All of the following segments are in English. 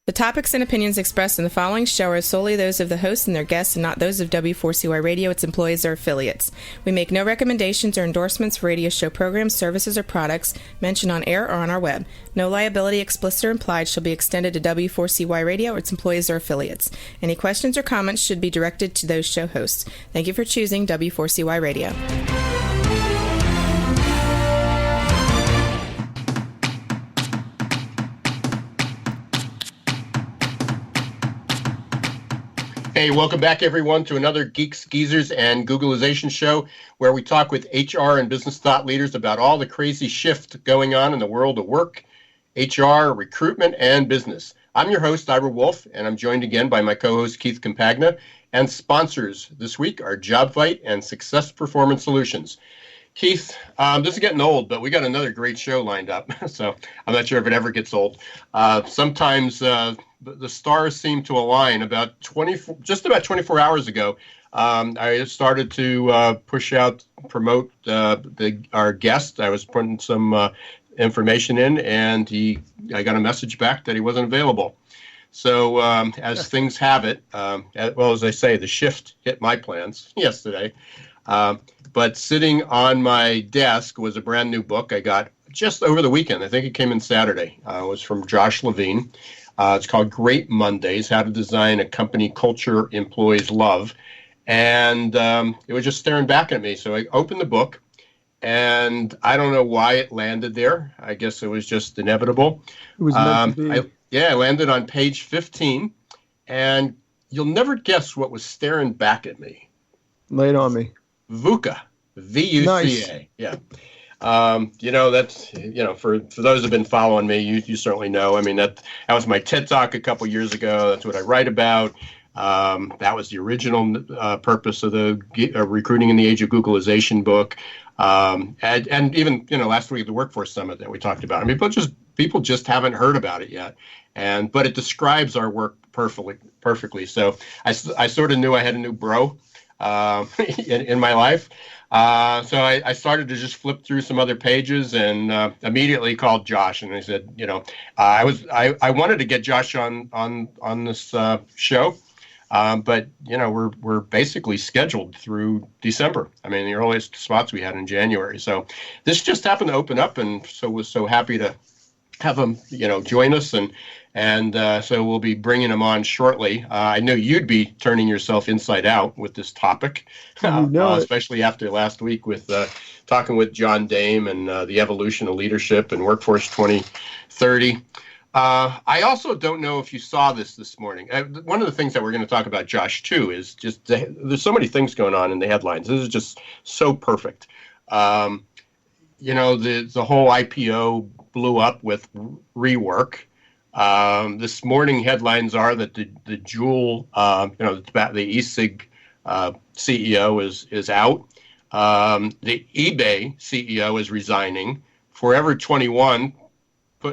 The topics and opinions expressed in the following show are solely those of the hosts and their guests and not those of W4CY Radio, its employees, or affiliates. We make no recommendations or endorsements for radio show programs, services, or products mentioned on air or on our web. No liability, explicit or implied, shall be extended to W4CY Radio or its employees or affiliates. Any questions or comments should be directed to those show hosts. Thank you for choosing W4CY Radio. Hey, welcome back, everyone, to another Geeks, Geezers, and Googleization show where we talk with HR and business thought leaders about all the crazy shift going on in the world of work, HR, recruitment, and business. I'm your host, Ira Wolf, and I'm joined again by my co-host, Keith Campagna, and sponsors this week are JobVite and Success Performance Solutions. Keith, this is getting old, but we got another great show lined up, so I'm not sure if it ever gets old. Sometimes the stars seem to align. Just about 24 hours ago, I started to promote our guest. I was putting some information in, and I got a message back that he wasn't available. So as things have it, as I say, the shift hit my plans yesterday. But sitting on my desk was a brand new book I got just over the weekend. I think it came in Saturday. It was from Josh Levine. It's called Great Mondays, How to Design a Company Culture Employees Love. And it was just staring back at me. So I opened the book, and I don't know why it landed there. I guess it was just inevitable. It was meant to be. I landed on page 15, and you'll never guess what was staring back at me. Lay it on me. VUCA, V-U-C-A. Nice. Yeah. That's, for those who've been following me, you certainly know. I mean, that was my TED Talk a couple years ago. That's what I write about. That was the original purpose of the Recruiting in the Age of Googleization book. And even, last week at the Workforce Summit that we talked about. I mean, people just haven't heard about it yet. But it describes our work perfectly. So I sort of knew I had a new bro in my life. So I started to just flip through some other pages and immediately called Josh, and I said, I wanted to get Josh on this show, but we're basically scheduled through December. I mean, the earliest spots we had in January. So this just happened to open up, and so was so happy to have him, join us, and so we'll be bringing him on shortly. I know you'd be turning yourself inside out with this topic, especially after last week with talking with John Dame and the evolution of leadership and Workforce 2030. I also don't know if you saw this morning. One of the things that we're going to talk about, Josh, too, is just there's so many things going on in the headlines. This is just so perfect. The whole IPO blew up with WeWork. This morning headlines are that the Juul, the e-cig CEO is out. The eBay CEO is resigning. Forever 21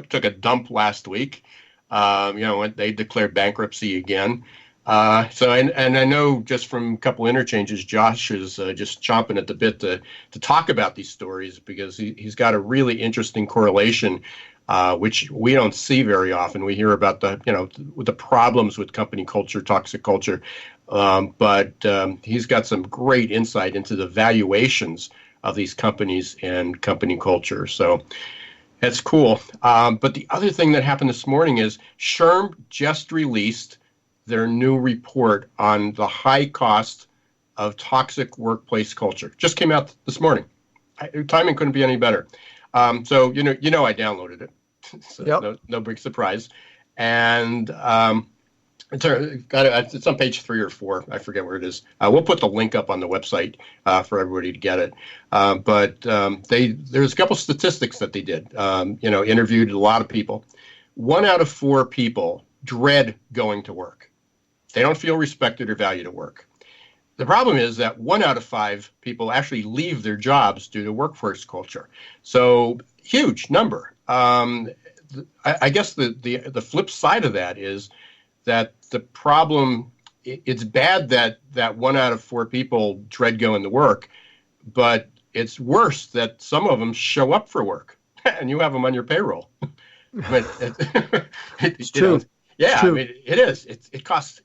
took a dump last week. They declared bankruptcy again. So I know just from a couple interchanges, Josh is just chomping at the bit to talk about these stories because he's got a really interesting correlation, which we don't see very often. We hear about the problems with company culture, toxic culture, but he's got some great insight into the valuations of these companies and company culture. So that's cool. But the other thing that happened this morning is SHRM just released their new report on the high cost of toxic workplace culture. Just came out this morning. Timing couldn't be any better. So I downloaded it. So yep. No big surprise. And it's on page 3 or 4. I forget where it is. We'll put the link up on the website for everybody to get it. But there's a couple statistics that they did. Interviewed a lot of people. 1 out of 4 people dread going to work. They don't feel respected or valued at work. The problem is that 1 out of 5 people actually leave their jobs due to workforce culture. So huge number. I guess the flip side of that is that the problem, it's bad that 1 out of 4 people dread going to work, but it's worse that some of them show up for work and you have them on your payroll. But it's true. Yeah, I mean, it is. It costs.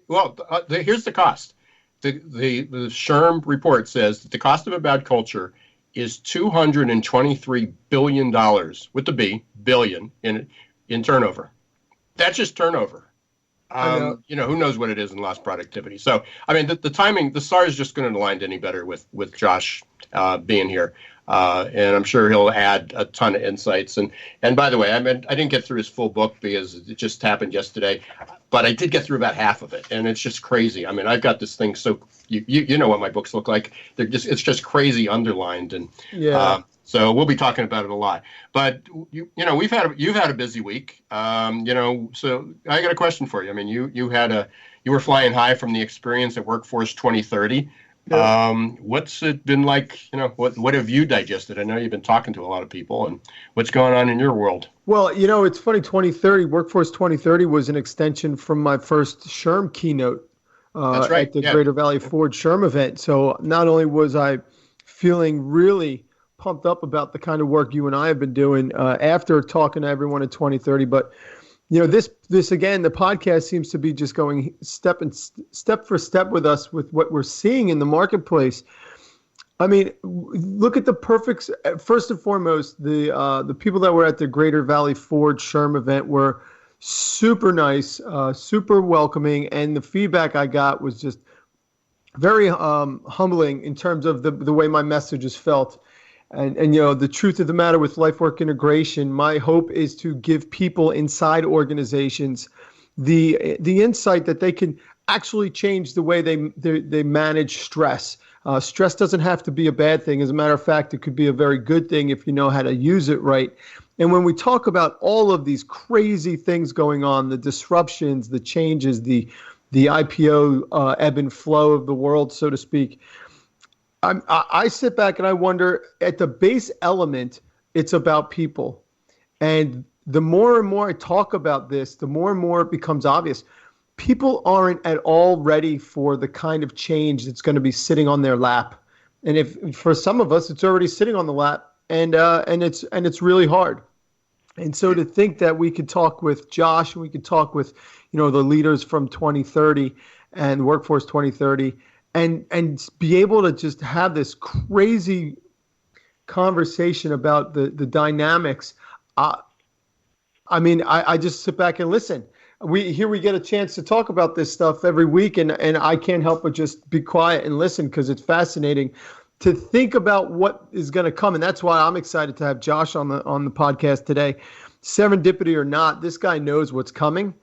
Well, here's the cost. The SHRM report says that the cost of a bad culture is $223 billion with the B, billion in turnover. That's just turnover. Who knows what it is in lost productivity. So, I mean, the timing, the stars just couldn't align any better with Josh being here. And I'm sure he'll add a ton of insights. And by the way, I didn't get through his full book because it just happened yesterday, but I did get through about half of it, and it's just crazy. I mean, I've got this thing, so you know what my books look like. It's just crazy underlined, and so we'll be talking about it a lot. But you've had a busy week, So I got a question for you. I mean, you were flying high from the experience at Workforce 2030. Yeah. What's it been like? What have you digested? I know you've been talking to a lot of people, and what's going on in your world? Well, it's funny. Workforce 2030 was an extension from my first SHRM keynote That's right. at the Greater Valley Ford SHRM event. So not only was I feeling really pumped up about the kind of work you and I have been doing after talking to everyone at 2030, but this again, the podcast seems to be just going step for step with us with what we're seeing in the marketplace. I mean, look at the perfect. First and foremost, the people that were at the Greater Valley Ford SHRM event were super nice, super welcoming, and the feedback I got was just very humbling in terms of the way my message is felt. And the truth of the matter with life-work integration, my hope is to give people inside organizations the insight that they can actually change the way they manage stress. Stress doesn't have to be a bad thing. As a matter of fact, it could be a very good thing if you know how to use it right. And when we talk about all of these crazy things going on, the disruptions, the changes, the IPO ebb and flow of the world, so to speak, I sit back and I wonder, at the base element, it's about people. And the more and more I talk about this, the more and more it becomes obvious. People aren't at all ready for the kind of change that's going to be sitting on their lap. And if for some of us, it's already sitting on the lap, and it's really hard. And so to think that we could talk with Josh and we could talk with, the leaders from 2030 and Workforce 2030, and be able to just have this crazy conversation about the dynamics. I just sit back and listen. We get a chance to talk about this stuff every week, and I can't help but just be quiet and listen because it's fascinating to think about what is going to come. And that's why I'm excited to have Josh on the podcast today. Serendipity or not, this guy knows what's coming.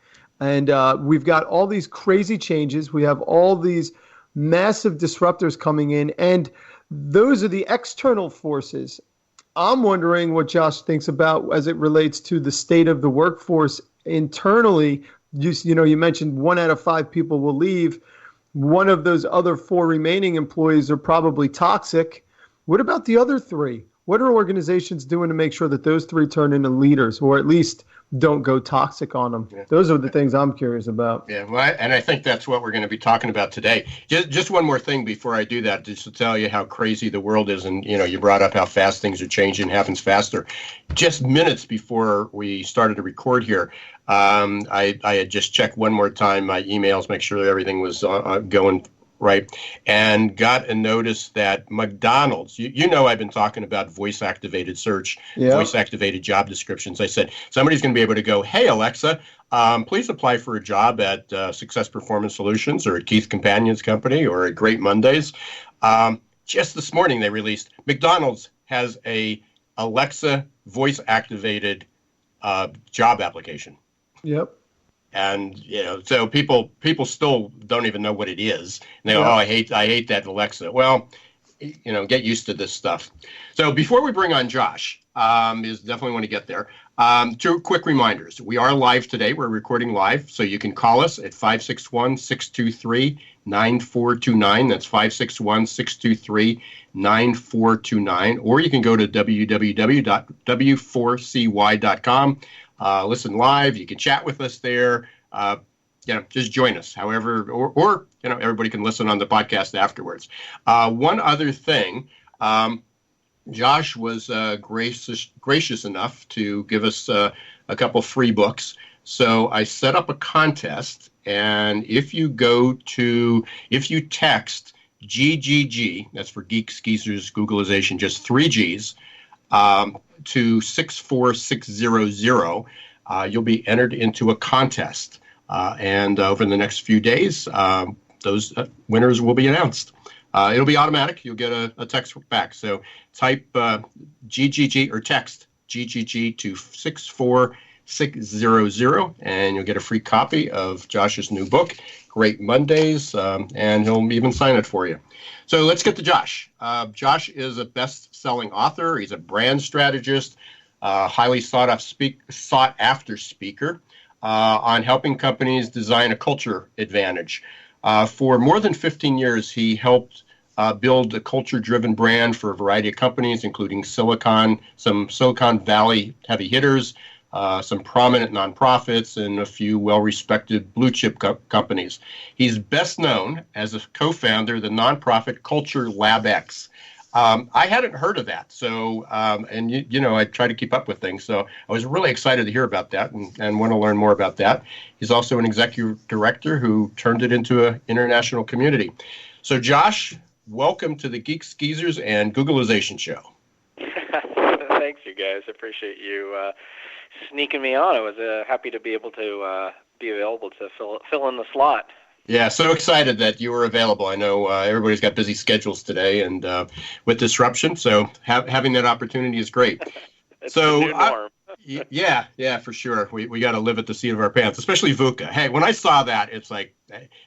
And we've got all these crazy changes. We have all these massive disruptors coming in, and those are the external forces. I'm wondering what Josh thinks about as it relates to the state of the workforce internally. You mentioned 1 out of 5 people will leave. One of those other 4 remaining employees are probably toxic. What about the other 3? What are organizations doing to make sure that those 3 turn into leaders, or at least don't go toxic on them? Yeah. Those are the things I'm curious about. Yeah, well, and I think that's what we're going to be talking about today. Just one more thing before I do that, just to tell you how crazy the world is. And, you brought up how fast things are changing, happens faster. Just minutes before we started to record here, I had just checked one more time my emails, make sure that everything was going right, and got a notice that McDonald's, I've been talking about voice-activated search, voice-activated job descriptions. I said, somebody's going to be able to go, hey, Alexa, please apply for a job at Success Performance Solutions or at Keith Companion's company or at Great Mondays. Just this morning they released, McDonald's has a Alexa voice-activated job application. Yep. And so people still don't even know what it is. And they go, I hate that Alexa. Well, get used to this stuff. So before we bring on Josh, is definitely want to get there. 2 quick reminders. We are live today. We're recording live, so you can call us at 561-623-9429. That's 561-623-9429. Or you can go to www.w4cy.com. Listen live. You can chat with us there. Just join us. However, or everybody can listen on the podcast afterwards. One other thing, Josh was gracious enough to give us a couple free books. So I set up a contest, and if you text GGG, that's for Geeks, Geezers, Googleization, just 3 Gs, to 64600, you'll be entered into a contest. And over the next few days, those winners will be announced. It'll be automatic. You'll get a text back. So type GGG or text GGG to 64600, and you'll get a free copy of Josh's new book, Great Mondays, and he'll even sign it for you. So let's get to Josh. Josh is a best-selling author. He's a brand strategist, highly sought-after speaker on helping companies design a culture advantage. For more than 15 years, he helped build a culture-driven brand for a variety of companies, including some Silicon Valley heavy hitters, some prominent nonprofits, and a few well-respected blue-chip companies. He's best known as a co-founder of the nonprofit Culture Lab X. I hadn't heard of that, so I try to keep up with things, so I was really excited to hear about that and want to learn more about that. He's also an executive director who turned it into an international community. So, Josh, welcome to the Geeks, Geezers, and Googleization show. Thanks, you guys. Appreciate you sneaking me on. I was happy to be able to be available to fill in the slot. Yeah, so excited that you were available. I know everybody's got busy schedules today and with disruption, so having that opportunity is great. It's the new norm. Yeah, for sure. We got to live at the seat of our pants, especially VUCA. Hey, when I saw that, it's like,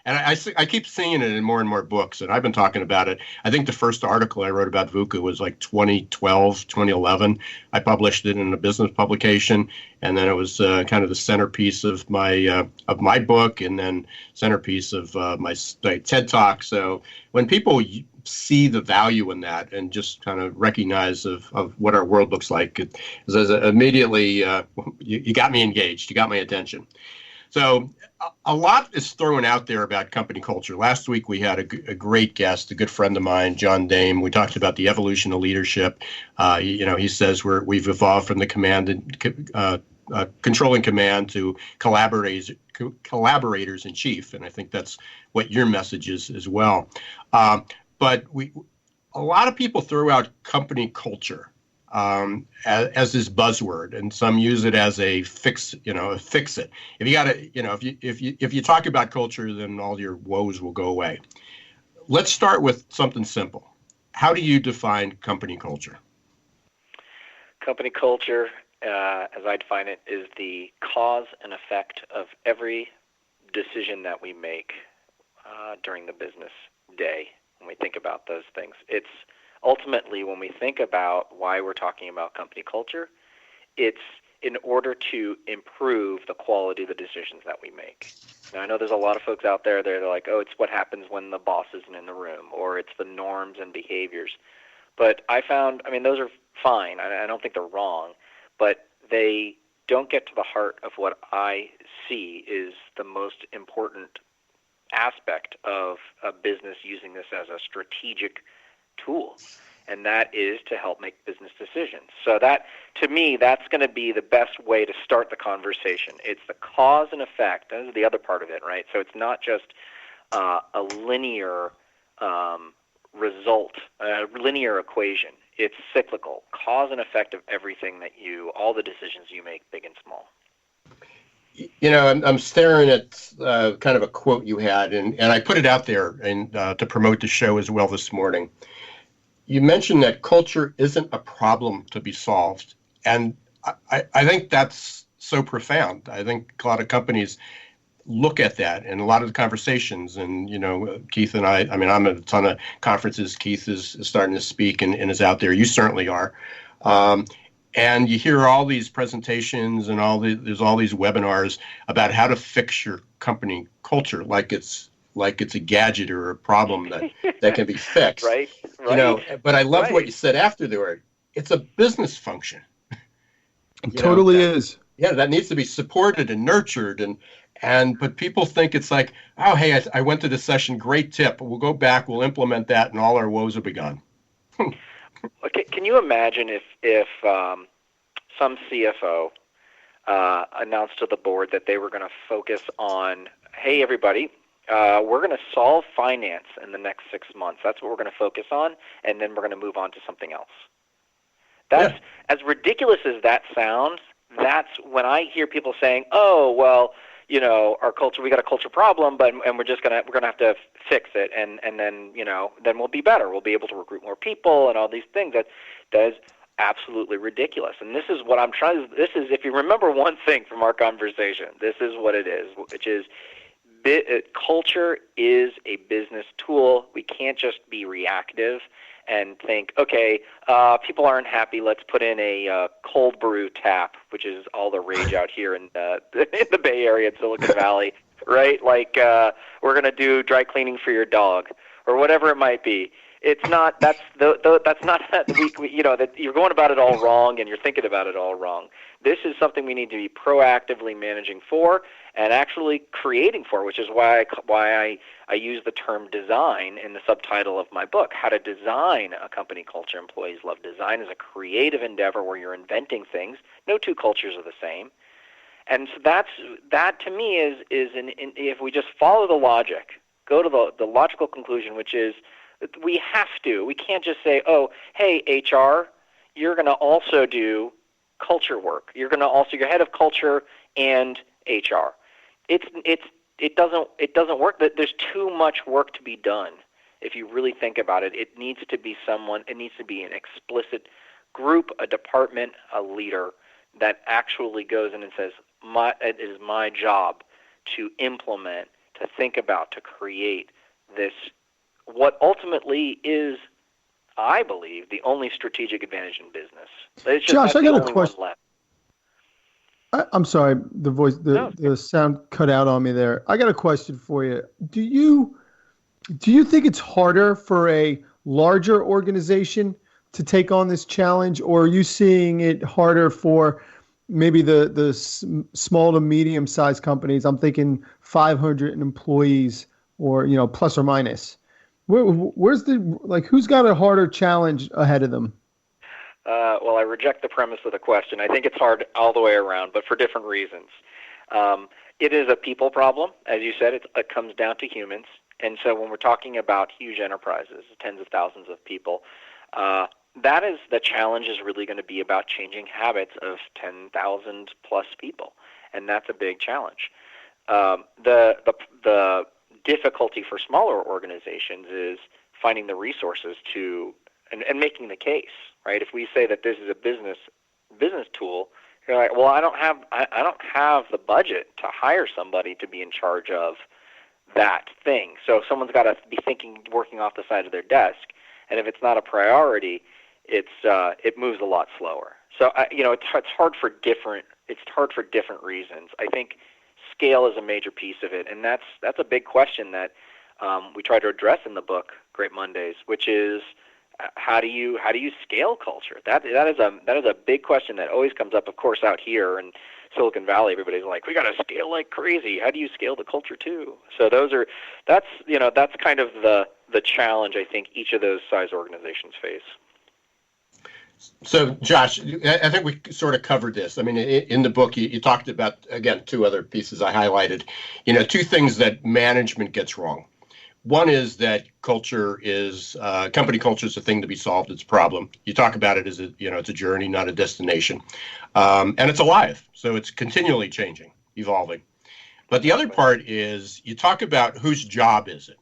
and I keep seeing it in more and more books, and I've been talking about it. I think the first article I wrote about VUCA was like 2012, 2011. I published it in a business publication, and then it was kind of the centerpiece of my book, and then centerpiece of my TED Talk. So when people see the value in that and just kind of recognize of what our world looks like, immediately you got me engaged, you got my attention. So a lot is thrown out there about company culture. Last week we had a great guest, a good friend of mine, John Dame. We talked about the evolution of leadership. He says we've evolved from the controlling command to collaborators in chief, and I think that's what your message is as well. But a lot of people throw out company culture as this buzzword, and some use it as a fix it. If you got to, if you talk about culture, then all your woes will go away. Let's start with something simple. How do you define company culture? Company culture, as I define it, is the cause and effect of every decision that we make during the business day. When we think about those things, it's ultimately, when we think about why we're talking about company culture, it's in order to improve the quality of the decisions that we make. Now, I know there's a lot of folks out there, they're like, oh, it's what happens when the boss isn't in the room, or it's the norms and behaviors. But I found, those are fine. I don't think they're wrong, but they don't get to the heart of what I see is the most important aspect of a business using this as a strategic tool, and that is to help make business decisions. So that, to me, that's going to be the best way to start the conversation. It's the cause and effect. That is the other part of it, right? So it's not just a linear result, a linear equation. It's cyclical. Cause and effect of everything all the decisions you make, big and small. I'm staring at kind of a quote you had, and I put it out there to promote the show as well this morning. You mentioned that culture isn't a problem to be solved, and I think that's so profound. I think a lot of companies look at that in a lot of the conversations, and Keith and I'm at a ton of conferences. Keith is starting to speak and is out there. You certainly are. And you hear all these presentations and there's all these webinars about how to fix your company culture, like it's a gadget or a problem that can be fixed. Right. But I love what you said after the word. It's a business function. It totally is. Yeah, that needs to be supported and nurtured, but people think it's like, oh, hey, I went to this session, great tip. We'll go back, we'll implement that, and all our woes will be gone. Okay, can you imagine if some CFO announced to the board that they were going to focus on, hey, everybody, we're going to solve finance in the next 6 months. That's what we're going to focus on, and then we're going to move on to something else. That's as ridiculous as that sounds. That's when I hear people saying, "Oh, well, our culture, we got a culture problem, and we're gonna have to fix it, and then then we'll be better. We'll be able to recruit more people and all these things." That is absolutely ridiculous. And this is what I'm trying. This is, if you remember one thing from our conversation, this is what it is, which is culture is a business tool. We can't just be reactive and think, okay, people aren't happy, let's put in a cold brew tap, which is all the rage out here in the Bay Area and Silicon Valley, right? Like we're going to do dry cleaning for your dog or whatever it might be. It's not, that's not, that you're going about it all wrong and you're thinking about it all wrong. This is something we need to be proactively managing for and actually creating for, which is why I use the term design in the subtitle of my book, How to Design a Company Culture Employees Love. Design is a creative endeavor where you're inventing things. No two cultures are the same. And so that to me is if we just follow the logic, go to the logical conclusion, which is we can't just say, oh, hey, HR, you're going to also do culture work. You're head of culture and HR. It doesn't work. There's too much work to be done. If you really think about it, it needs to be an explicit group, a department, a leader that actually goes in and says, it is my job to implement, to think about, to create this, what ultimately is, I believe, the only strategic advantage in business. It's just Josh, I got a question. Left. I'm sorry, the sound cut out on me there. I got a question for you. Do you think it's harder for a larger organization to take on this challenge, or are you seeing it harder for maybe the small to medium sized companies? I'm thinking 500 employees, or plus or minus. Where's who's got a harder challenge ahead of them? Well, I reject the premise of the question. I think it's hard all the way around, but for different reasons. It is a people problem. As you said, it comes down to humans. And so when we're talking about huge enterprises, tens of thousands of people, that is the challenge is really going to be about changing habits of 10,000 plus people. And that's a big challenge. The difficulty for smaller organizations is finding the resources and making the case, right? If we say that this is a business tool, you're like, well, I don't have the budget to hire somebody to be in charge of that thing. So someone's got to be working off the side of their desk, and if it's not a priority, it moves a lot slower. So it's hard for different reasons. I think scale is a major piece of it, and that's a big question that we try to address in the book, Great Mondays, which is how do you scale culture? That is a big question that always comes up, of course, out here in Silicon Valley. Everybody's like, we got to scale like crazy. How do you scale the culture too? So that's kind of the challenge I think each of those size organizations face. So, Josh, I think we sort of covered this. I mean, in the book, you talked about, again, two other pieces I highlighted. Two things that management gets wrong. One is that culture is company culture is a thing to be solved. It's a problem. You talk about it as it's a journey, not a destination, and it's alive. So it's continually changing, evolving. But the other part is you talk about whose job is it,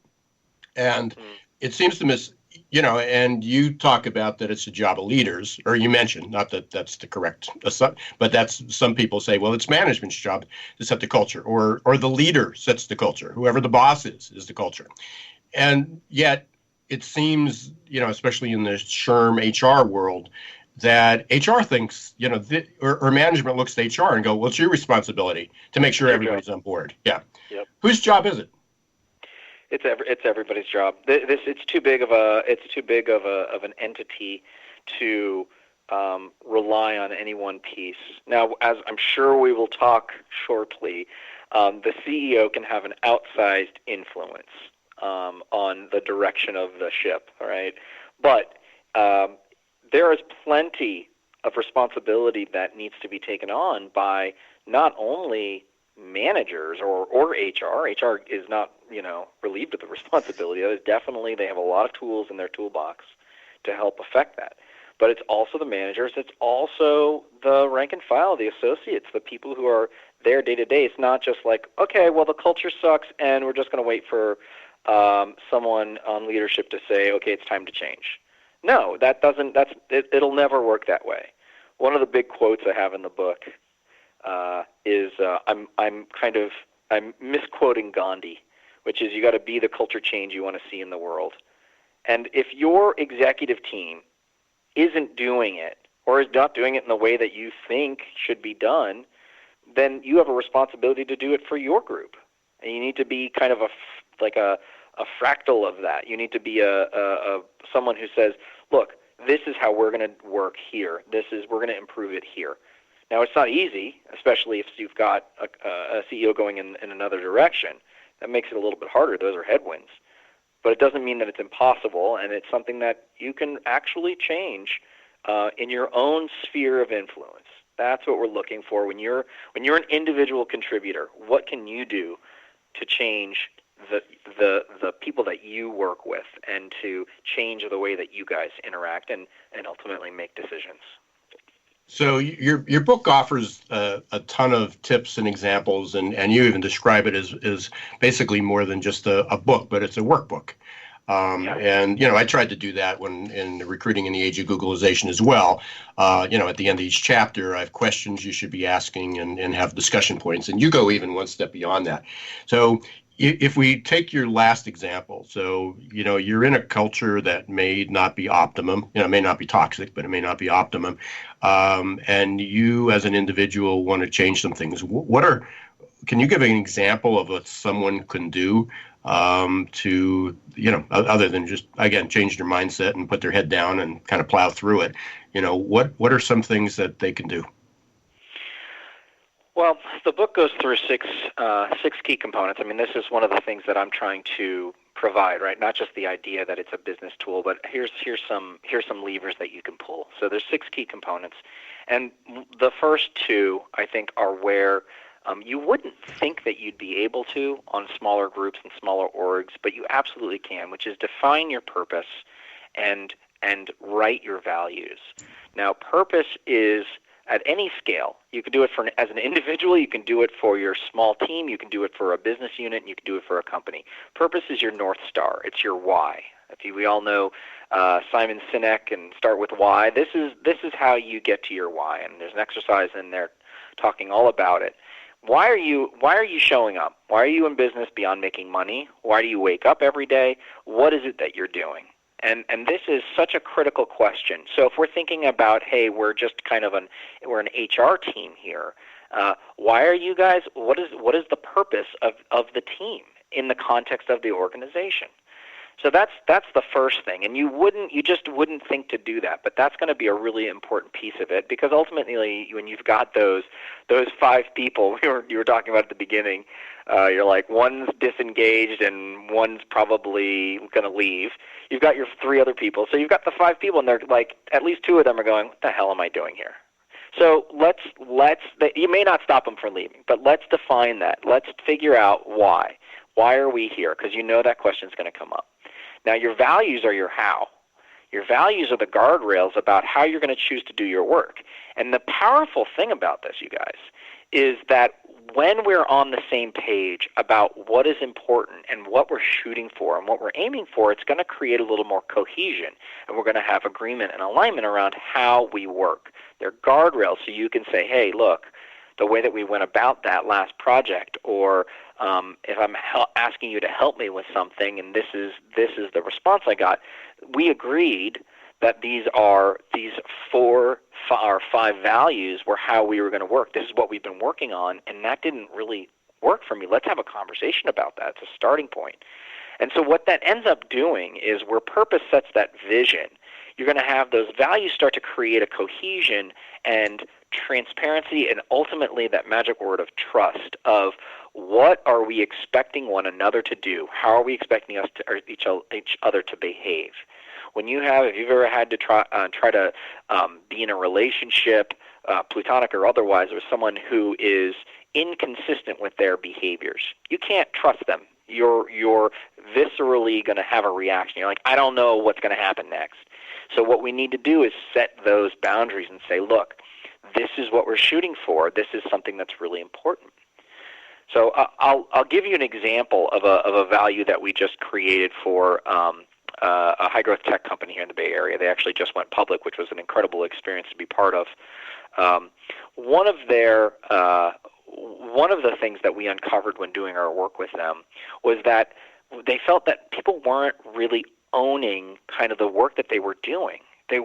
and it seems to miss. And you talk about that it's a job of leaders, or you mentioned, not that that's the correct, but that's some people say, well, it's management's job to set the culture, or the leader sets the culture. Whoever the boss is the culture. And yet it seems, especially in the SHRM HR world, that HR thinks, or management looks at HR and go, well, it's your responsibility to make sure everybody's on board. Yeah. Yep. Whose job is it? It's everybody's job. It's too big of an entity to rely on any one piece. Now, as I'm sure we will talk shortly, the CEO can have an outsized influence on the direction of the ship. All right, but there is plenty of responsibility that needs to be taken on by not only managers or HR. HR is not, relieved of the responsibility. Definitely, they have a lot of tools in their toolbox to help affect that. But it's also the managers. It's also the rank and file, the associates, the people who are there day to day. It's not just like, okay, well, the culture sucks, and we're just going to wait for someone on leadership to say, okay, it's time to change. No, it'll never work that way. One of the big quotes I have in the book is I'm misquoting Gandhi, which is, you got to be the culture change you want to see in the world. And if your executive team isn't doing it, or is not doing it in the way that you think should be done, then you have a responsibility to do it for your group. And you need to be kind of a fractal of that. You need to be someone who says, look, this is how we're going to work here. We're going to improve it here. Now, it's not easy, especially if you've got a CEO going in another direction. That makes it a little bit harder. Those are headwinds. But it doesn't mean that it's impossible, and it's something that you can actually change in your own sphere of influence. That's what we're looking for. When you're an individual contributor, what can you do to change the people that you work with and to change the way that you guys interact and ultimately make decisions? So your book offers a ton of tips and examples, and you even describe it as basically more than just a book, but it's a workbook. And, I tried to do that when in recruiting in the age of Googleization as well. At the end of each chapter, I have questions you should be asking and have discussion points. And you go even one step beyond that. So if we take your last example, so, you're in a culture that may not be optimum, it may not be toxic, but it may not be optimum. And you as an individual want to change some things. Can you give an example of what someone can do to, other than just, again, change their mindset and put their head down and kind of plow through it? What are some things that they can do? Well, the book goes through six key components. I mean, this is one of the things that I'm trying to provide, right? Not just the idea that it's a business tool, but here's some levers that you can pull. So there's 6 key components, and the first 2, I think, are where you wouldn't think that you'd be able to on smaller groups and smaller orgs, but you absolutely can, which is define your purpose and write your values. Now, purpose is at any scale. You can do it as an individual, you can do it for your small team, you can do it for a business unit, and you can do it for a company. Purpose is your North Star. It's your why. We all know Simon Sinek and Start With Why. This is how you get to your why, and there's an exercise in there talking all about it. Why are you showing up? Why are you in business beyond making money? Why do you wake up every day? What is it that you're doing? And this is such a critical question. So if we're thinking about, hey, we're just we're an HR team here. Why are you guys? What is the purpose of the team in the context of the organization? So that's the first thing, and you just wouldn't think to do that, but that's going to be a really important piece of it, because ultimately, when you've got those 5 people you were talking about at the beginning, you're like, one's disengaged and one's probably going to leave. You've got your 3 other people, so you've got the 5 people, and they're like, at least 2 of them are going, what the hell am I doing here? So you may not stop them from leaving, but let's define that. Let's figure out why. Why are we here? Because that question's going to come up. Now, your values are your how. Your values are the guardrails about how you're going to choose to do your work. And the powerful thing about this, you guys, is that when we're on the same page about what is important and what we're shooting for and what we're aiming for, it's going to create a little more cohesion, and we're going to have agreement and alignment around how we work. They're guardrails, so you can say, hey, look, the way that we went about that last project, or if I'm asking you to help me with something and this is the response I got, we agreed that these 4 or 5 values were how we were going to work. This is what we've been working on, and that didn't really work for me. Let's have a conversation about that. It's a starting point. And so what that ends up doing is, where purpose sets that vision, you're going to have those values start to create a cohesion and transparency, and ultimately that magic word of trust, of what are we expecting one another to do? How are we expecting us to, or each other to behave? If you've ever had to try to be in a relationship plutonic or otherwise, or someone who is inconsistent with their behaviors. You can't trust them. You're viscerally going to have a reaction. You're like, I don't know what's going to happen next. So what we need to do is set those boundaries and say, look, this is what we're shooting for. This is something that's really important. So I'll give you an example of a value that we just created for a high-growth tech company here in the Bay Area. They actually just went public, which was an incredible experience to be part of. One of the things that we uncovered when doing our work with them was that they felt that people weren't really owning kind of the work that they were doing. They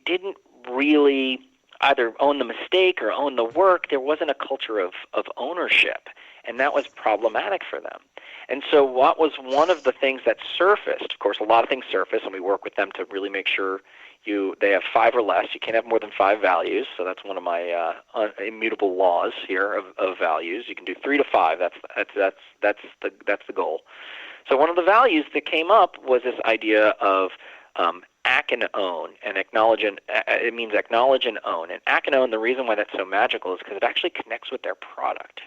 didn't really either own the mistake or own the work. There wasn't a culture of ownership, and that was problematic for them. And so what was one of the things that surfaced, of course, a lot of things surface, and we work with them to really make sure they have 5 or less. You can't have more than 5 values, so that's one of my immutable laws here of values. You can do 3 to 5. That's the goal. So one of the values that came up was this idea of act and own, and acknowledge, and it means acknowledge and own. And act and own, the reason why that's so magical is because it actually connects with their product.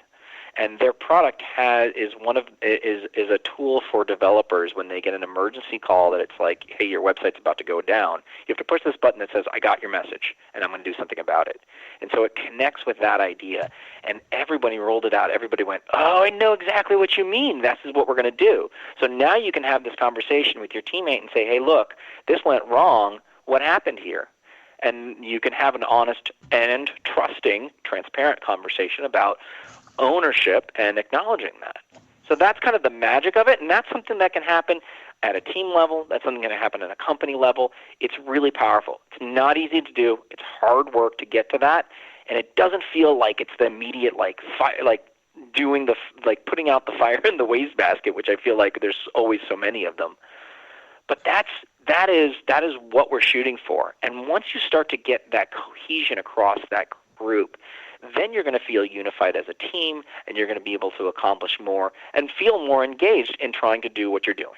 And their product is a tool for developers when they get an emergency call that it's like, hey, your website's about to go down. You have to push this button that says, I got your message, and I'm going to do something about it. And so it connects with that idea. And everybody rolled it out. Everybody went, oh, I know exactly what you mean. This is what we're going to do. So now you can have this conversation with your teammate and say, hey, look, this went wrong. What happened here? And you can have an honest and trusting, transparent conversation about ownership and acknowledging that. So that's kind of the magic of it, and that's something that can happen at a team level. That's something that can happen at a company level. It's really powerful. It's not easy to do. It's hard work to get to that, and it doesn't feel like it's the immediate putting out the fire in the wastebasket, which I feel like there's always so many of them. But that is what we're shooting for. And once you start to get that cohesion across that group, then you're going to feel unified as a team, and you're going to be able to accomplish more and feel more engaged in trying to do what you're doing.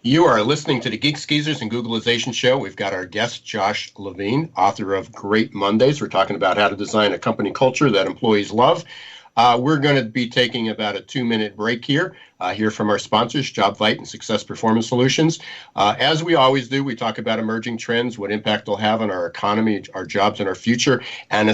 You are listening to the Geeks, Geezers, and Googlization Show. We've got our guest, Josh Levine, author of Great Mondays. We're talking about how to design a company culture that employees love. We're going to be taking about a 2-minute break here, hear from our sponsors, JobVite and Success Performance Solutions. As we always do, we talk about emerging trends, what impact they'll have on our economy, our jobs, and our future. And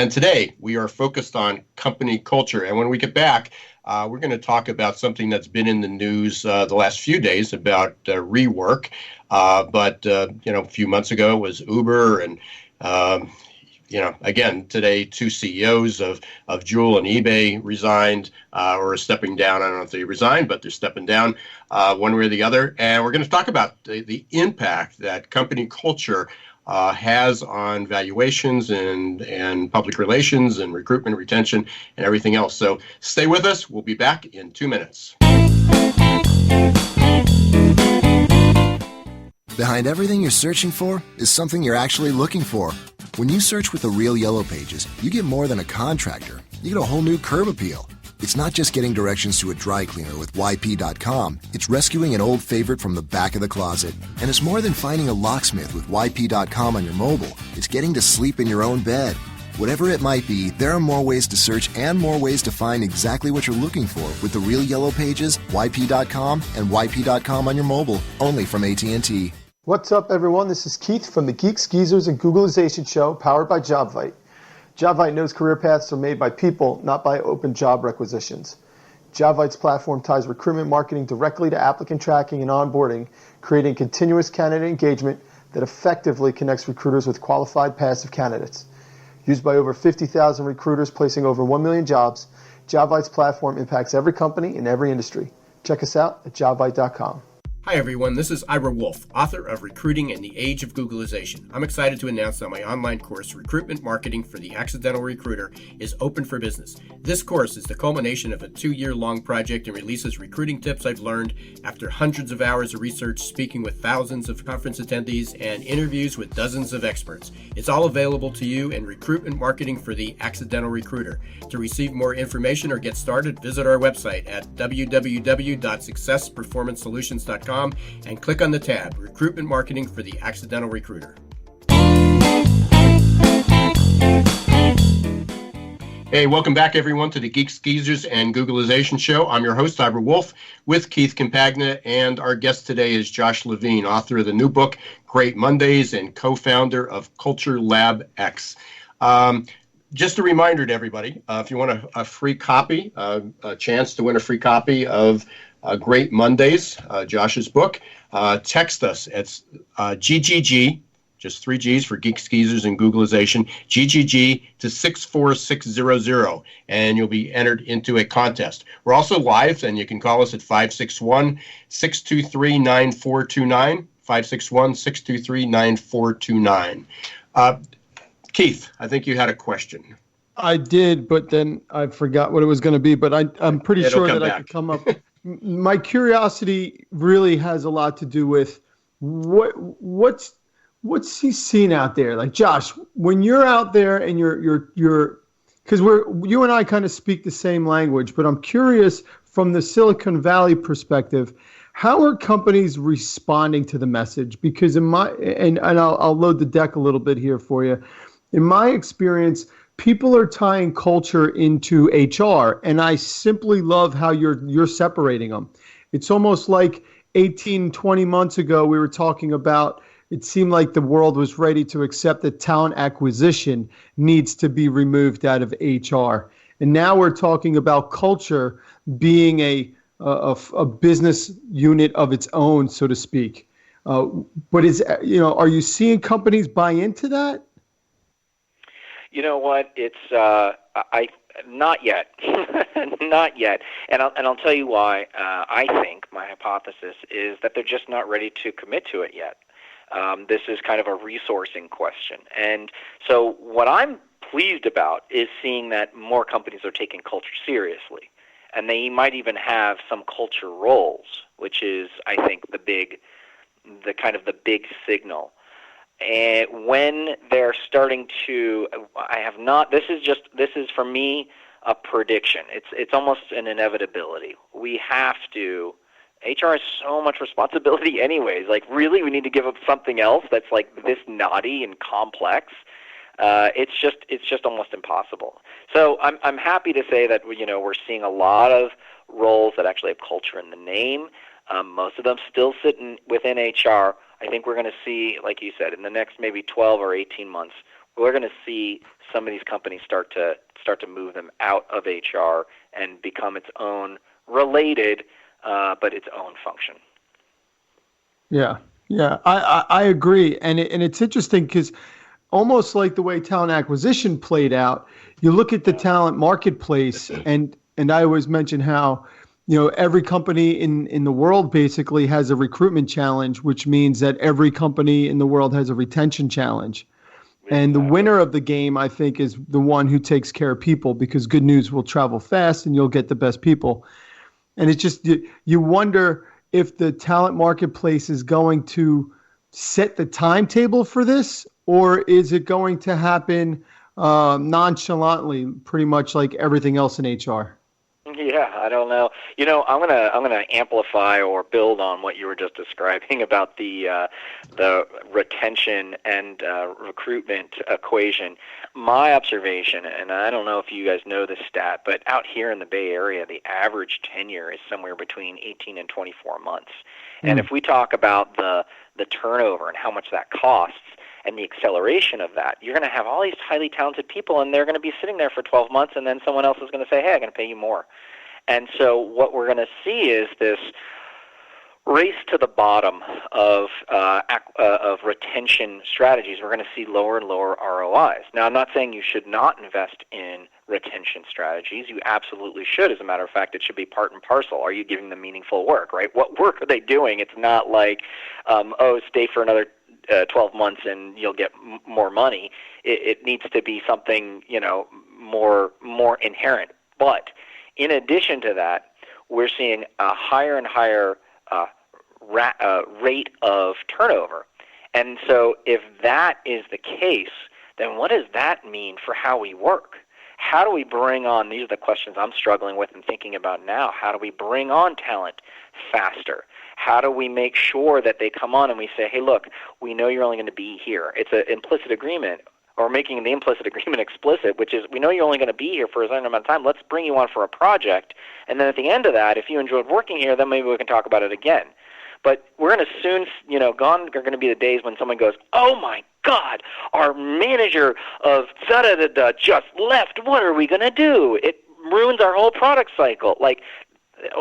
today, we are focused on company culture. And when we get back, we're going to talk about something that's been in the news the last few days about rework. But a few months ago was Uber, and again, today, 2 CEOs of Juul and eBay resigned or are stepping down. I don't know if they resigned, but they're stepping down one way or the other. And we're going to talk about the impact that company culture has on valuations and public relations and recruitment, retention, and everything else. So stay with us. We'll be back in 2 minutes. Behind everything you're searching for is something you're actually looking for. When you search with the Real Yellow Pages, you get more than a contractor. You get a whole new curb appeal. It's not just getting directions to a dry cleaner with YP.com. It's rescuing an old favorite from the back of the closet. And it's more than finding a locksmith with YP.com on your mobile. It's getting to sleep in your own bed. Whatever it might be, there are more ways to search and more ways to find exactly what you're looking for with the Real Yellow Pages, YP.com, and YP.com on your mobile, only from AT&T. What's up, everyone? This is Keith from the Geeks, Geezers, and Googlization Show, powered by JobVite. JobVite knows career paths are made by people, not by open job requisitions. JobVite's platform ties recruitment marketing directly to applicant tracking and onboarding, creating continuous candidate engagement that effectively connects recruiters with qualified passive candidates. Used by over 50,000 recruiters placing over 1 million jobs, JobVite's platform impacts every company in every industry. Check us out at jobvite.com. Hi everyone, this is Ira Wolf, author of Recruiting in the Age of Googlization. I'm excited to announce that my online course, Recruitment Marketing for the Accidental Recruiter, is open for business. This course is the culmination of a 2-year-long project and releases recruiting tips I've learned after hundreds of hours of research, speaking with thousands of conference attendees, and interviews with dozens of experts. It's all available to you in Recruitment Marketing for the Accidental Recruiter. To receive more information or get started, visit our website at www.successperformancesolutions.com and click on the tab Recruitment Marketing for the Accidental Recruiter. Hey, welcome back, everyone, to the Geeks, Geezers, and Googlization Show. I'm your host, Ivor Wolf, with Keith Campagna, and our guest today is Josh Levine, author of the new book, Great Mondays, and co-founder of Culture Lab X. Just a reminder to everybody, if you want a free copy, a chance to win a free copy of Great Mondays, Josh's book, text us. It's GGG. Just 3 G's for Geeks, Geezers, and Googlization, GGG to 64600, and you'll be entered into a contest. We're also live, and you can call us at 561-623-9429, 561-623-9429. Keith, I think you had a question. I did, but then I forgot what it was going to be, but I'm pretty sure that I could come up. My curiosity really has a lot to do with what's he seen out there? Like, Josh, when you're out there and you're because you and I kind of speak the same language, but I'm curious from the Silicon Valley perspective, how are companies responding to the message? Because I'll load the deck a little bit here for you. In my experience, people are tying culture into HR, and I simply love how you're separating them. It's almost like 18, 20 months ago, we were talking about. It seemed like the world was ready to accept that talent acquisition needs to be removed out of HR. And now we're talking about culture being a business unit of its own, so to speak. But are you seeing companies buy into that? You know what? It's not yet, not yet. And I'll tell you why. I think my hypothesis is that they're just not ready to commit to it yet. This is kind of a resourcing question. And so what I'm pleased about is seeing that more companies are taking culture seriously. And they might even have some culture roles, which is, I think, the big signal. And when they're starting to, this is for me a prediction. It's almost an inevitability. We have to. HR has so much responsibility anyways. Like, really, we need to give up something else that's like this naughty and complex. It's just almost impossible. So I'm happy to say that we're seeing a lot of roles that actually have culture in the name. Most of them still sit within HR. I think we're going to see, like you said, in the next maybe 12 or 18 months, we're going to see some of these companies start to move them out of HR and become its own related. But its own function. Yeah, I agree, and it's interesting because almost like the way talent acquisition played out, you look at the talent marketplace, and I always mention how every company in the world basically has a recruitment challenge, which means that every company in the world has a retention challenge. And the winner of the game, I think, is the one who takes care of people, because good news will travel fast, and you'll get the best people. And it's just, you wonder if the talent marketplace is going to set the timetable for this, or is it going to happen nonchalantly, pretty much like everything else in HR? Yeah, I don't know. I'm gonna amplify or build on what you were just describing about the retention and recruitment equation. My observation, and I don't know if you guys know this stat, but out here in the Bay Area, the average tenure is somewhere between 18 and 24 months. And if we talk about the turnover and how much that costs, and the acceleration of that, you're going to have all these highly talented people, and they're going to be sitting there for 12 months, and then someone else is going to say, hey, I'm going to pay you more. And so what we're going to see is this race to the bottom of retention strategies. We're going to see lower and lower ROIs. Now, I'm not saying you should not invest in retention strategies. You absolutely should. As a matter of fact, it should be part and parcel. Are you giving them meaningful work, right? What work are they doing? It's not like, stay for another 12 months and you'll get more money. It needs to be something, more inherent. But in addition to that, we're seeing a higher and higher rate of turnover. And so if that is the case, then what does that mean for how we work? How do we bring on, these are the questions I'm struggling with and thinking about now, how do we bring on talent faster? How do we make sure that they come on and we say, hey, look, we know you're only going to be here. It's an implicit agreement, or making the implicit agreement explicit, which is we know you're only going to be here for a certain amount of time. Let's bring you on for a project, and then at the end of that, if you enjoyed working here, then maybe we can talk about it again. But we're going to soon, gone are going to be the days when someone goes, oh my God, our manager of da-da-da-da just left. What are we going to do? It ruins our whole product cycle. Like,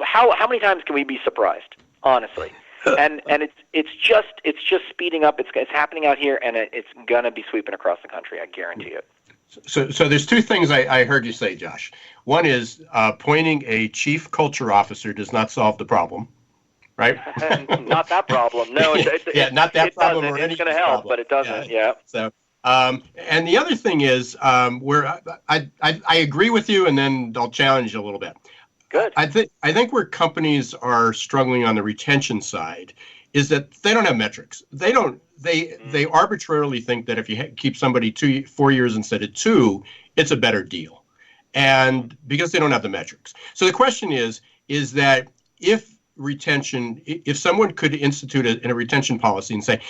how many times can we be surprised, honestly? And it's just speeding up. It's happening out here, and it's going to be sweeping across the country. I guarantee it. So there's two things I heard you say, Josh. One is appointing a chief culture officer does not solve the problem. Right? Not that problem. No, not that problem. Or it's going to help, but it doesn't. Yeah. So, and the other thing is, where I agree with you, and then I'll challenge you a little bit. Good. I think where companies are struggling on the retention side is that they don't have metrics. They arbitrarily think that if you keep somebody 4 years instead of 2, it's a better deal, and because they don't have the metrics. So the question is that if someone could institute a retention policy and say,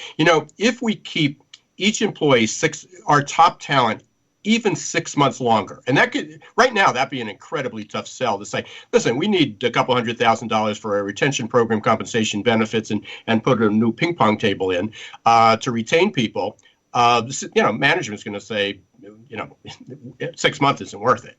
if we keep each employee our top talent even 6 months longer, and that could right now that'd be an incredibly tough sell to say, listen, we need a couple $100,000 for a retention program, compensation, benefits, and put a new ping pong table in to retain people. Management's going to say, 6 months isn't worth it.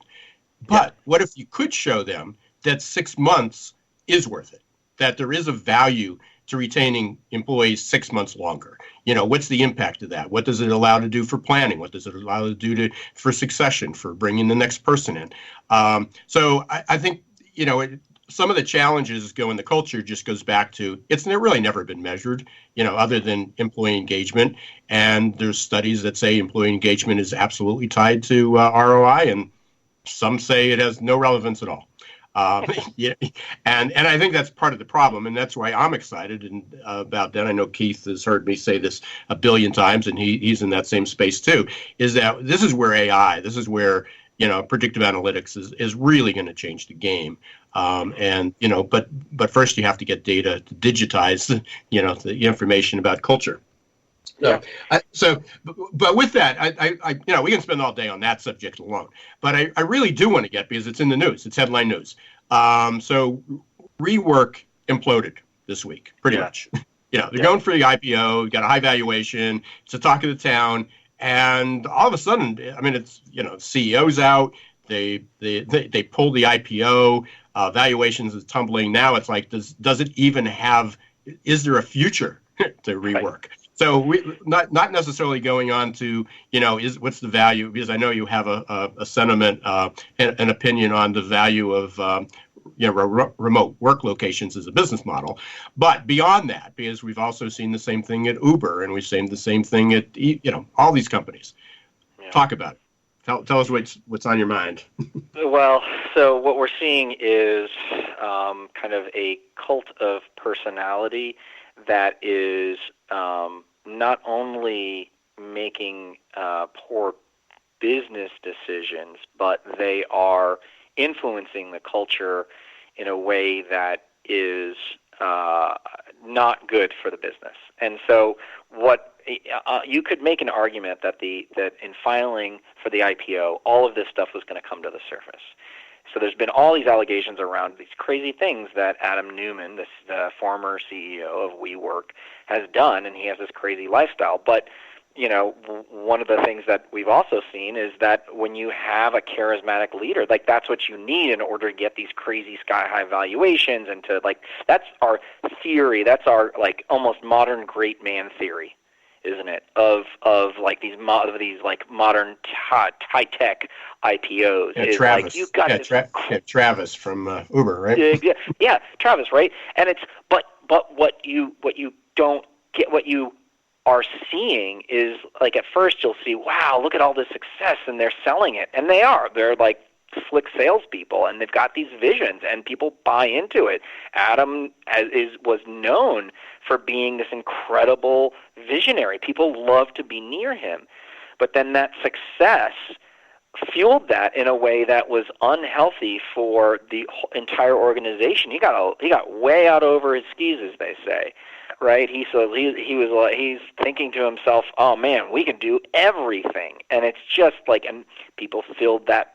But what if you could show them that 6 months is worth it? That there is a value to retaining employees 6 months longer. What's the impact of that? What does it allow to do for planning? What does it allow to do for succession, for bringing the next person in? So I think, some of the challenges in the culture just goes back to it's really never been measured, other than employee engagement. And there's studies that say employee engagement is absolutely tied to ROI, and some say it has no relevance at all. And I think that's part of the problem, and that's why I'm excited about that. I know Keith has heard me say this a billion times, and he's in that same space too. Is that this is where AI, this is where predictive analytics is really going to change the game. But first you have to get data to digitize the information about culture. Yeah. But with that, I we can spend all day on that subject alone. But I really do want to get, because it's in the news, it's headline news. So WeWork imploded this week, pretty much. They're going for the IPO, got a high valuation, it's the talk of the town, and all of a sudden, it's CEO's out, they pulled the IPO, valuations is tumbling. Now it's like, does it even have? Is there a future to WeWork? Right. So we not necessarily going on to, what's the value, because I know you have a sentiment, an opinion on the value of, remote work locations as a business model. But beyond that, because we've also seen the same thing at Uber, and we've seen the same thing at, all these companies. Yeah. Talk about it. Tell us what's on your mind. Well, so what we're seeing is kind of a cult of personality that is not only making poor business decisions, but they are influencing the culture in a way that is not good for the business. And so what you could make an argument that in filing for the IPO, all of this stuff was going to come to the surface. So there's been all these allegations around these crazy things that Adam Neumann, the former CEO of WeWork, has done, and he has this crazy lifestyle. But, one of the things that we've also seen is that when you have a charismatic leader, like that's what you need in order to get these crazy sky-high valuations, and to that's our theory. That's our almost modern great man theory, isn't it? Of these modern high tech IPOs. Yeah, Travis. You got Travis from Uber, right? Yeah, Travis, right? And it's but what you don't get, what you are seeing is at first you'll see, wow, look at all this success, and they're selling it, and they're slick salespeople, and they've got these visions, and people buy into it. Adam was known for being this incredible visionary. People love to be near him. But then that success fueled that in a way that was unhealthy for the entire organization. He got way out over his skis, as they say. right? He's thinking to himself, "Oh man, we can do everything," and it's just like, and people filled that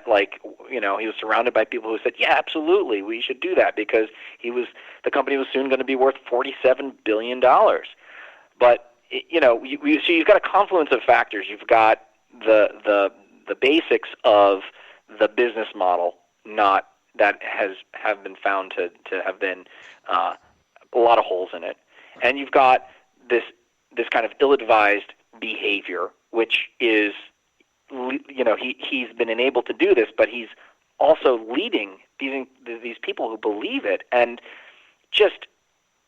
like, he was surrounded by people who said, "Yeah, absolutely, we should do that," because the company was soon going to be worth $47 billion. But so you've got a confluence of factors. You've got the basics of the business model, not that have been found to have been a lot of holes in it, and you've got this kind of ill-advised behavior, which is, he's been enabled to do this, but he's also leading these people who believe it, and just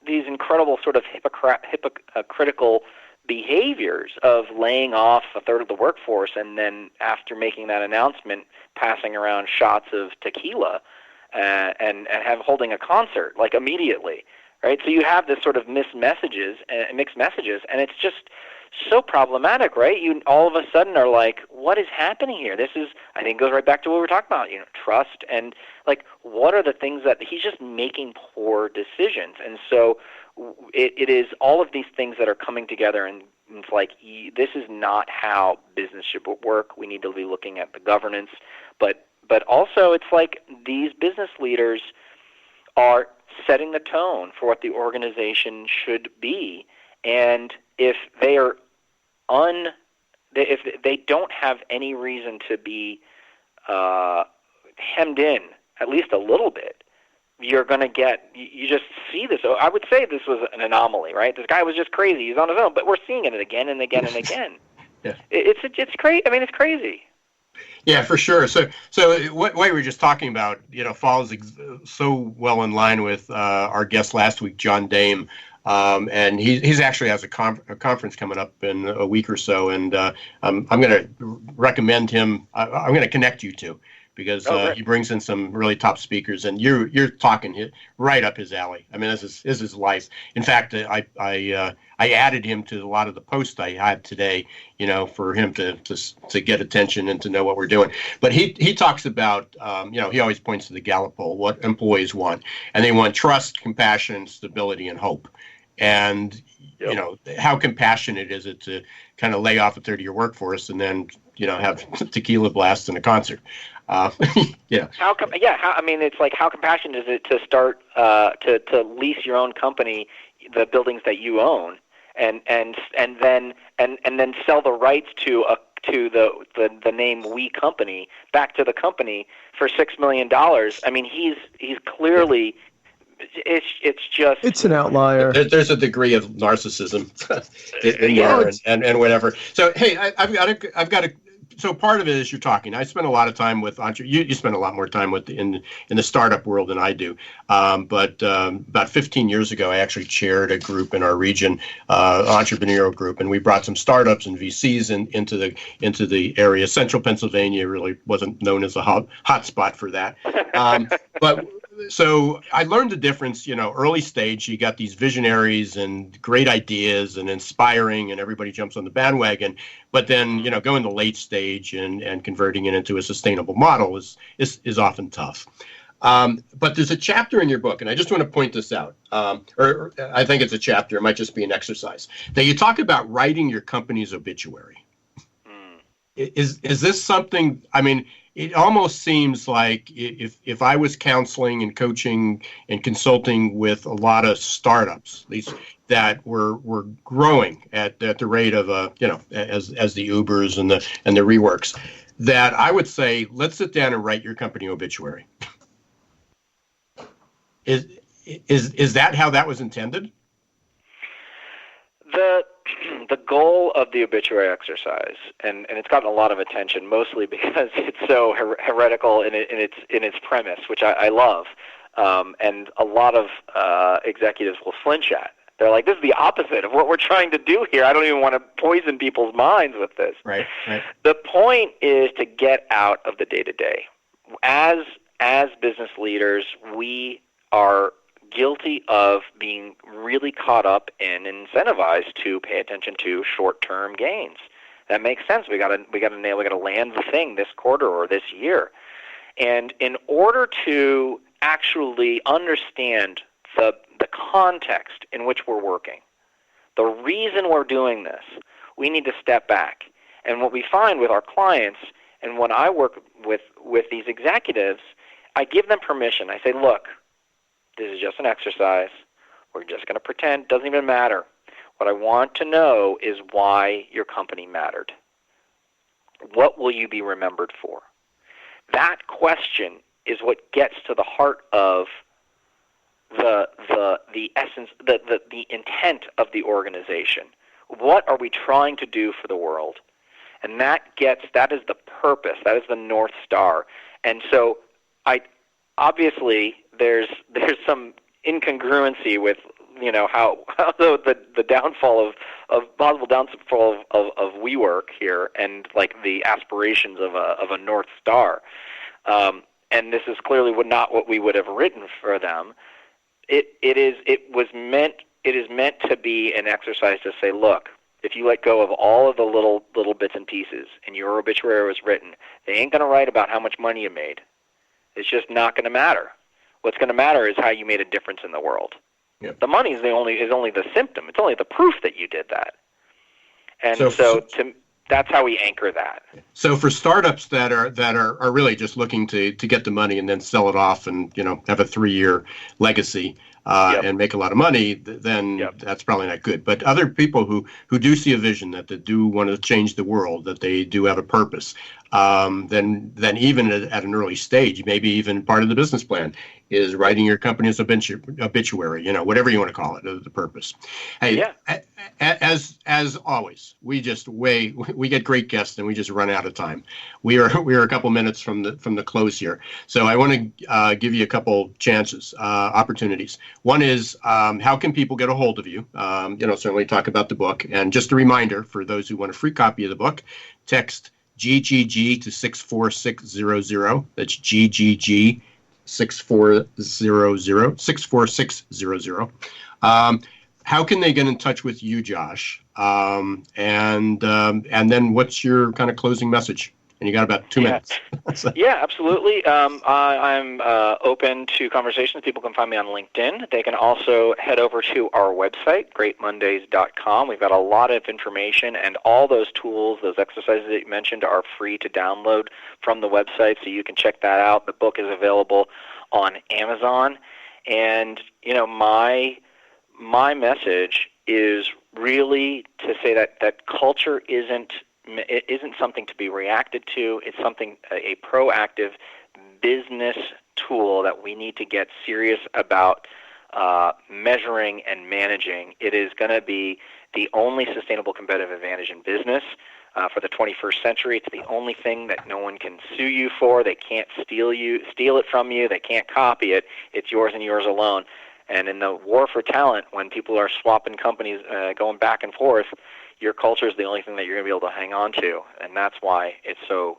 these incredible sort of hypocritical behaviors of laying off a third of the workforce, and then after making that announcement, passing around shots of tequila and holding a concert like immediately. Right, so you have this sort of mixed messages, and it's just so problematic, right? You all of a sudden are like, what is happening here? This is, I think, goes right back to what we were talking about, trust, and like, what are the things that he's just making poor decisions, and so it is all of these things that are coming together, and it's like, this is not how business should work. We need to be looking at the governance, but also it's like these business leaders are setting the tone for what the organization should be, and if they are if they don't have any reason to be hemmed in at least a little bit, you're going to you just see this. I would say this was an anomaly, right? This guy was just crazy. He's on his own, but we're seeing it again and again and again. Yeah. It's crazy. I mean, it's crazy. Yeah, for sure. So what we were just talking about, falls so well in line with our guest last week, John Dame, and he's actually has a conference coming up in a week or so, and I'm going to recommend him. I'm going to connect you two, because he brings in some really top speakers, and you're talking right up his alley. I mean, this is his life. In fact, I added him to a lot of the posts I had today, for him to get attention and to know what we're doing. But he talks about, he always points to the Gallup poll, what employees want, and they want trust, compassion, stability, and hope. And how compassionate is it to kind of lay off a third of your workforce and then have tequila blasts and a concert? It's like, how compassionate is it to start to lease your own company, the buildings that you own, and then sell the rights to the name We Company back to the company for $6 million. I mean, he's clearly. It's an outlier. There's a degree of narcissism in there, and whatever. So hey, I've got a. So part of it is you're talking. I spend a lot of time with you spend a lot more time in the startup world than I do. But about 15 years ago, I actually chaired a group in our region, entrepreneurial group, and we brought some startups and VCs into the area. Central Pennsylvania really wasn't known as a hot spot for that, but. So I learned the difference, early stage, you got these visionaries and great ideas and inspiring, and everybody jumps on the bandwagon. But then, going to late stage and converting it into a sustainable model is often tough. But there's a chapter in your book, and I just want to point this out, or I think it's a chapter, it might just be an exercise, that you talk about writing your company's obituary. Is this something, I mean, it almost seems like if I was counseling and coaching and consulting with a lot of startups, these that were growing at the rate of as the Ubers and the reworks, that I would say, let's sit down and write your company obituary. Is that how that was intended? The goal of the obituary exercise, and it's gotten a lot of attention, mostly because it's so heretical in its premise, which I love, and a lot of executives will flinch at. They're like, this is the opposite of what we're trying to do here. I don't even want to poison people's minds with this. Right. The point is to get out of the day-to-day. As business leaders, we are guilty of being really caught up in and incentivized to pay attention to short-term gains. That makes sense. We got to land the thing this quarter or this year. And in order to actually understand the context in which we're working, the reason we're doing this, we need to step back. And what we find with our clients, and when I work with these executives, I give them permission. I say, look, this is just an exercise. We're just going to pretend. It doesn't even matter. What I want to know is why your company mattered. What will you be remembered for? That question is what gets to the heart of the essence, the intent of the organization. What are we trying to do for the world? And that is the purpose. That is the North Star. And so obviously there's some incongruency with how the downfall of possible downfall of WeWork here, and like the aspirations of a North Star. And this is clearly not what we would have written for them. It is meant to be an exercise to say, look, if you let go of all of the little bits and pieces, and your obituary was written, they ain't going to write about how much money you made. It's just not going to matter. What's going to matter is how you made a difference in the world. Yep. The money is only the symptom. It's only the proof that you did that. And that's how we anchor that. So for startups that are really just looking to get the money and then sell it off and have a 3-year legacy and make a lot of money, then that's probably not good. But other people who do see a vision, that they do want to change the world, that they do have a purpose, then even at an early stage, maybe even part of the business plan is writing your company's obituary, whatever you want to call it, the purpose. Hey, as always, we get great guests and we just run out of time. We are a couple minutes from the close here, so I want to give you a couple opportunities. One is how can people get a hold of you? Certainly talk about the book, and just a reminder for those who want a free copy of the book, text GGG to 64600. That's GGG 64600. How can they get in touch with you, Josh? And then what's your kind of closing message? And you got about 2 minutes. Yeah, absolutely. I'm open to conversations. People can find me on LinkedIn. They can also head over to our website, greatmondays.com. We've got a lot of information, and all those tools, those exercises that you mentioned, are free to download from the website, so you can check that out. The book is available on Amazon. And, my message is really to say that culture isn't something to be reacted to. It's a proactive business tool that we need to get serious about measuring and managing. It is going to be the only sustainable competitive advantage in business for the 21st century. It's the only thing that no one can sue you for. They can't steal it from you. They can't copy it. It's yours and yours alone. And in the war for talent, when people are swapping companies, going back and forth, your culture is the only thing that you're going to be able to hang on to, and that's why it's so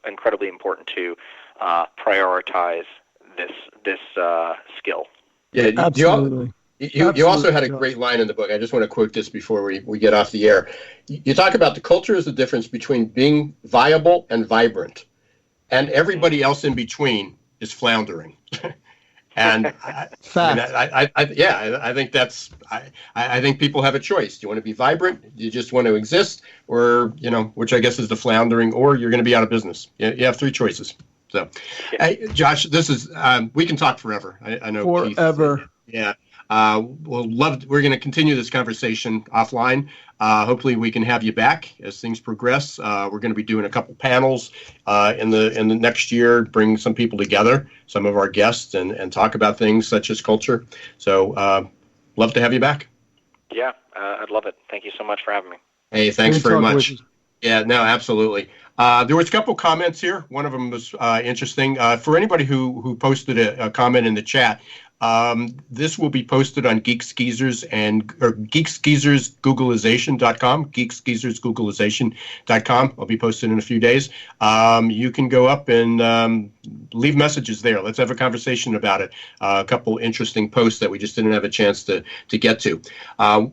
incredibly important to prioritize this skill. Yeah, absolutely. You also had a great line in the book. I just want to quote this before we get off the air. You talk about the culture is the difference between being viable and vibrant, and everybody else in between is floundering. And I think I think people have a choice. Do you want to be vibrant? Do you just want to exist? Or, which I guess is the floundering, or you're going to be out of business. You have 3 choices. So, hey, Josh, this is, we can talk forever. I know. Forever. Keith, yeah. We're going to continue this conversation offline. Hopefully we can have you back as things progress. We're going to be doing a couple panels in the next year, bring some people together, some of our guests, and talk about things such as culture. So love to have you back. Yeah, I'd love it. Thank you so much for having me. Hey, thanks very much. Yeah, no, absolutely. There was a couple comments here. One of them was interesting. For anybody who posted a comment in the chat, this will be posted on Geekskeezers or geekskeezersgoogleization.com, geekskeezersgoogleization.com. I'll be posted in a few days. You can go up and leave messages there. Let's have a conversation about it. A couple interesting posts that we just didn't have a chance to get to.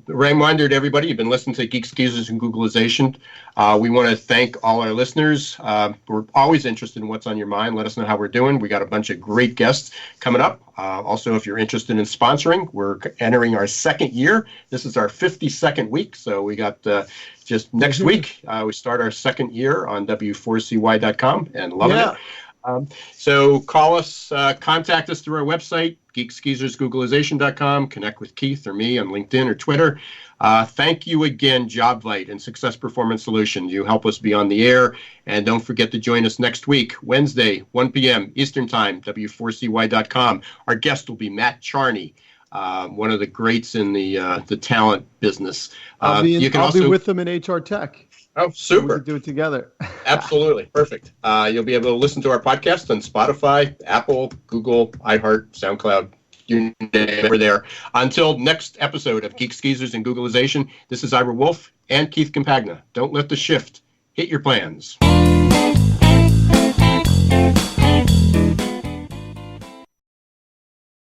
Reminder to everybody, you've been listening to Geekskeezers and Googleization. We want to thank all our listeners. We're always interested in what's on your mind. Let us know how we're doing. We got a bunch of great guests coming up. Also So if you're interested in sponsoring, we're entering our second year. This is our 52nd week. So we got just next week, we start our second year on W4CY.com and loving it. So call us, contact us through our website, geekskeezersgoogleization.com, connect with Keith or me on LinkedIn or Twitter. Thank you again, JobVite and Success Performance Solutions. You help us be on the air. And don't forget to join us next week, Wednesday, 1 p.m. Eastern Time, W4CY.com. Our guest will be Matt Charney, one of the greats in the talent business. I'll be with them in HR Tech. Oh, super. We can do it together. Absolutely. Perfect. You'll be able to listen to our podcast on Spotify, Apple, Google, iHeart, SoundCloud. You name it, we're there. Until next episode of Geek Skeezers and Googleization, this is Ira Wolf and Keith Campagna. Don't let the shift hit your plans.